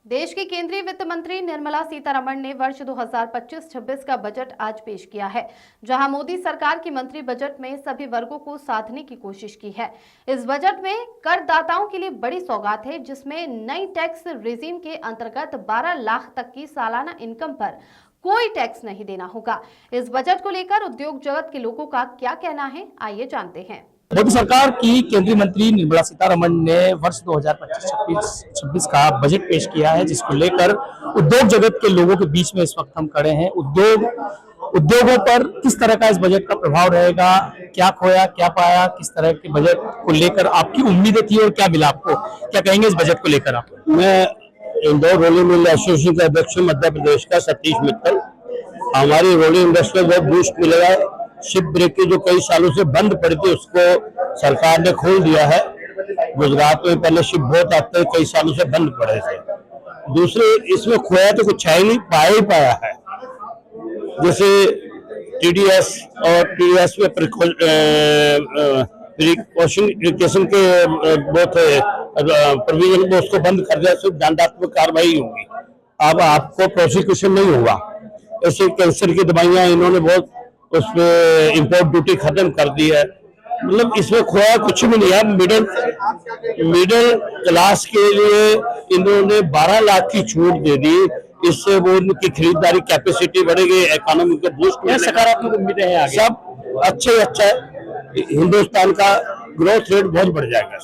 देश की केंद्रीय वित्त मंत्री निर्मला सीतारमण ने वर्ष 2025-26 का बजट आज पेश किया है, जहां मोदी सरकार की मंत्री बजट में सभी वर्गों को साधने की कोशिश की है। इस बजट में करदाताओं के लिए बड़ी सौगात है, जिसमें नई टैक्स रेजिम के अंतर्गत 12 लाख तक की सालाना इनकम पर कोई टैक्स नहीं देना होगा। इस बजट को लेकर उद्योग जगत के लोगों का क्या कहना है, आइए जानते हैं। मोदी सरकार की केंद्रीय मंत्री निर्मला सीतारमण ने वर्ष 2025-26 का बजट पेश किया है, जिसको लेकर उद्योग जगत के लोगों के बीच में इस वक्त हम खड़े हैं। उद्योगों पर किस तरह का इस बजट का प्रभाव रहेगा, क्या खोया क्या पाया, किस तरह के बजट को लेकर आपकी उम्मीदें थी और क्या मिला आपको, क्या कहेंगे इस बजट को लेकर आप? मैं इंदौर रोलिंग मिल एसोसिएशन का अध्यक्ष मध्य प्रदेश का सतीश मित्तल। हमारी रोलिंग इंडस्ट्री में बहुत बूस्ट मिलेगा। शिप ब्रेक जो कई सालों से बंद पड़ी थी, उसको सरकार ने खोल दिया है। गुजरात में पहले शिप बहुत आते कई सालों से बंद पड़े थे। दूसरे, इसमें खोया तो कुछ है ही नहीं, पाया ही पाया है। जैसे टीडीएस और टीडीएस में प्रिकॉशन के बहुत प्रोविजन को उसको बंद कर दिया, सिर्फ दंडात्मक कार्रवाई होगी। अब आपको प्रोसिक्यूशन नहीं होगा। ऐसे कैंसर की दवाइयां इन्होंने बहुत उस पर इम्पोर्ट ड्यूटी खत्म कर दी है। मतलब इसमें खोया कुछ भी नहीं है। मिडिल क्लास के लिए इन्होंने 12 लाख की छूट दे दी। इससे वो उनकी खरीदारी कैपेसिटी बढ़ेगी, इकोनॉमी को बूस्ट मिलेगा। सकारात्मक उम्मीदें हैं आगे। सब अच्छा है। हिंदुस्तान का ग्रोथ रेट बहुत बढ़ जाएगा।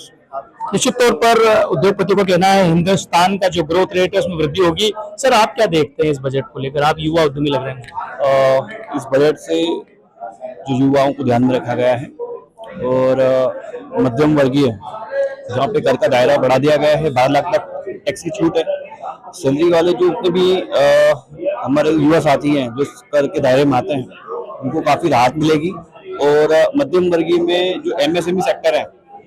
निश्चित तौर पर उद्योगपतियों का कहना है हिंदुस्तान का जो ग्रोथ रेट है उसमें वृद्धि होगी। सर, आप क्या देखते हैं इस बजट को लेकर? आप युवा उद्यमी लग रहे हैं। इस बजट से जो युवाओं को ध्यान में रखा गया है और मध्यम वर्गीय जहाँ पे कर का दायरा बढ़ा दिया गया है, 12 लाख तक टैक्स की छूट है। सैलरी वाले जो उतने भी हमारे युवा साथी हैं जो कर के दायरे में आते हैं, उनको काफी राहत मिलेगी। और मध्यम वर्गीय में जो एमएसएमई सेक्टर है,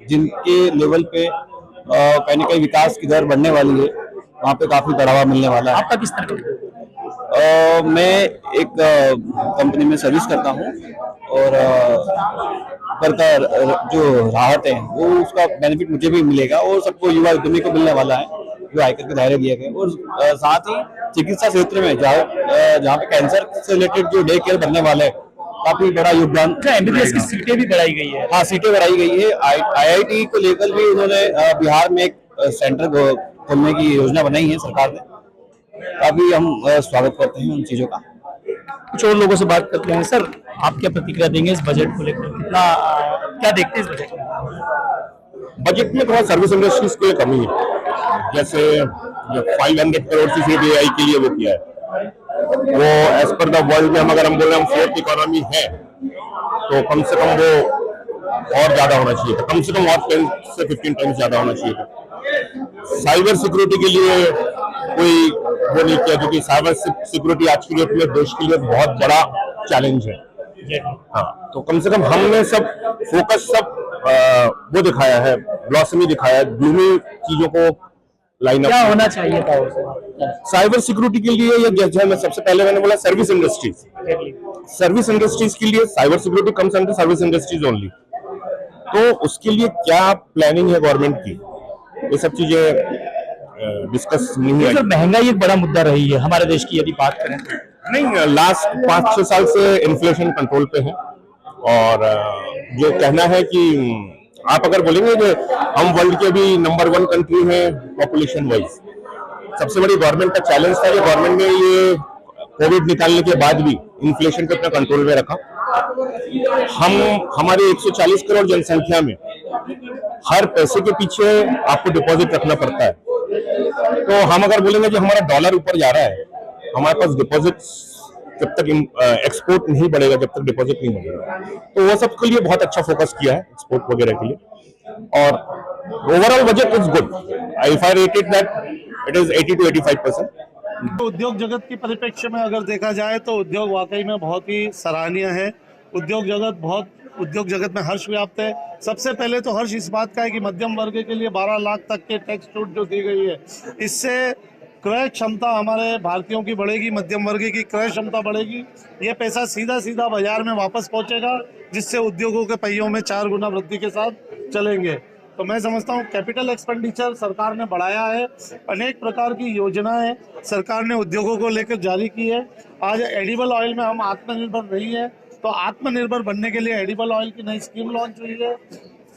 जिनके लेवल पे कहीं ना कहीं विकास की दर बढ़ने वाली है, वहाँ पे काफी बढ़ावा मिलने वाला है। आपका किस तरह? मैं एक कंपनी में सर्विस करता हूँ और कर का जो राहत है वो उसका बेनिफिट मुझे भी मिलेगा और सबको युवा उद्यमी को मिलने वाला है जो आयकर के दायरे दिए गए। और साथ ही चिकित्सा क्षेत्र में जहाँ पे कैंसर से रिलेटेड जो डे केयर बनने वाले काफी बड़ा योगदान। एमबीबीएस की सीटें भी बढ़ाई गई है। हाँ, सीटें बढ़ाई गई है। आईआईटी को लेकर भी उन्होंने बिहार में एक सेंटर खोलने की योजना बनाई है सरकार ने। काफी हम स्वागत करते हैं उन चीजों का। कुछ और लोगों से बात करते हैं। सर, आप क्या प्रतिक्रिया देंगे इस बजट को लेकर? कितना क्या देखते हैं इस बजट में? बजट में थोड़ा सर्विस इंडस्ट्रीज की कमी है। जैसे 500 करोड़ की सीडीआई के लिए वो किया है, वो एज पर द वर्ल्ड में अगर हम बोल रहे हैं हम 4th इकोनॉमी है, तो कम से कम वो और ज्यादा होना चाहिए था। कम से कम और 10 से 15 टाइम्स ज्यादा होना चाहिए था। साइबर सिक्योरिटी के लिए कोई वो नहीं किया, क्योंकि साइबर सिक्योरिटी आज की डेट में देश के लिए बहुत बड़ा चैलेंज है। हाँ, तो कम से कम हमने सब फोकस वो दिखाया है, ब्लॉसमी दिखाया है, ग्लूमी चीजों को लाइन अप। क्या होना चाहिए था साइबर सिक्योरिटी के लिए? या जैसे मैं सबसे पहले मैंने बोला सर्विस इंडस्ट्रीज के लिए cyber security comes under service industries only. तो उसके लिए क्या प्लानिंग है गवर्नमेंट की, ये सब चीजें डिस्कस नहीं है। महंगाई एक बड़ा मुद्दा रही है हमारे देश की, यदि बात करें तो। नहीं, लास्ट 5-6 साल से इन्फ्लेशन कंट्रोल पे है। और जो कहना है कि आप अगर बोलेंगे कि हम वर्ल्ड के भी नंबर 1 कंट्री हैं पॉपुलेशन वाइज, सबसे बड़ी गवर्नमेंट का चैलेंज था कि गवर्नमेंट ने ये कोविड निकालने के बाद भी इन्फ्लेशन को अपने कंट्रोल में रखा। हमारे 140 करोड़ जनसंख्या में हर पैसे के पीछे आपको डिपॉजिट रखना पड़ता है। तो हम अगर बोलेंगे कि हमारा डॉलर ऊपर जा रहा है, हमारे पास डिपॉजिट जब तक एक्सपोर्ट नहीं बढ़ेगा, जब तक डिपॉजिट नहीं बढ़ेगा। तो वो सब के लिए बहुत अच्छा फोकस किया है एक्सपोर्ट वगैरह के लिए। और overall budget is good. If I rate it that it is 80 to 85%। उद्योग जगत के परिप्रेक्ष्य में अगर देखा जाए तो उद्योग वाकई में बहुत ही सराहनीय है। उद्योग जगत में हर्ष व्याप्त है। सबसे पहले तो हर्ष इस बात का है कि मध्यम वर्ग के लिए 12 लाख तक के टैक्स छूट जो दी गई है, इससे क्रय क्षमता हमारे भारतीयों की बढ़ेगी, मध्यम वर्ग की क्रय क्षमता बढ़ेगी। ये पैसा सीधा बाजार में वापस पहुंचेगा, जिससे उद्योगों के पहियों में 4 गुना वृद्धि के साथ चलेंगे। तो मैं समझता हूँ कैपिटल एक्सपेंडिचर सरकार ने बढ़ाया है, अनेक प्रकार की योजनाएं सरकार ने उद्योगों को लेकर जारी की है। आज एडिबल ऑयल में हम आत्मनिर्भर नहीं है, तो आत्मनिर्भर बनने के लिए एडिबल ऑयल की नई स्कीम लॉन्च हुई है।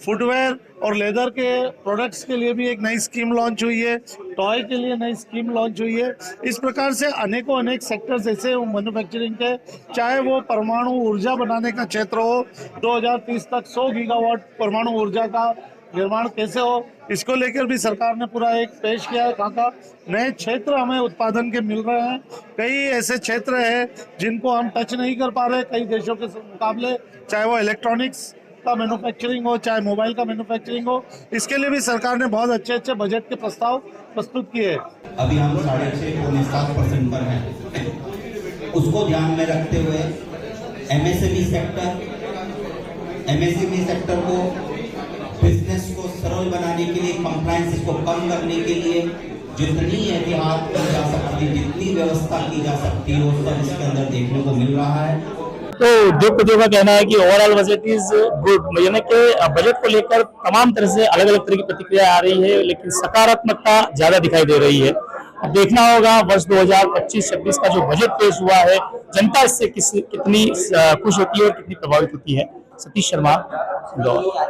फुटवेयर और लेदर के प्रोडक्ट्स के लिए भी एक नई स्कीम लॉन्च हुई है, टॉय के लिए नई स्कीम लॉन्च हुई है। इस प्रकार से अनेकों अनेक सेक्टर्स ऐसे मैन्युफैक्चरिंग के, चाहे वो परमाणु ऊर्जा बनाने का क्षेत्र हो, 2030 तक 100 गीगावाट परमाणु ऊर्जा का निर्माण कैसे हो, इसको लेकर भी सरकार ने पूरा एक पेश किया है खाका। नए क्षेत्र हमें उत्पादन के मिल रहे हैं, कई ऐसे क्षेत्र हैं जिनको हम टच नहीं कर पा रहे कई देशों के मुकाबले, चाहे वो इलेक्ट्रॉनिक्स का मैन्युफैक्चरिंग हो, चाहे मोबाइल का मैन्युफैक्चरिंग हो। इसके लिए भी सरकार ने बहुत अच्छे अच्छे बजट के प्रस्ताव प्रस्तुत किए हैं। अभी हम 6.5-7% पर हैं। उसको ध्यान में रखते हुए एमएसएमई सेक्टर को, बिजनेस को सरल बनाने के लिए, कंप्लायंस को कम करने के लिए जितनी एहतियात की जा सकती, जितनी व्यवस्था की जा सकती है, वो सब इसके अंदर देखने को मिल रहा है। तो उद्योगपतियों का कहना है कि ओवरऑल बजट इज गुड, यानी कि बजट को लेकर तमाम तरह से अलग अलग तरह की प्रतिक्रिया आ रही है, लेकिन सकारात्मकता ज्यादा दिखाई दे रही है। अब देखना होगा वर्ष 2025-26 का जो बजट पेश हुआ है, जनता इससे कितनी खुश होती है और कितनी प्रभावित होती है। सतीश शर्मा, इंदौर।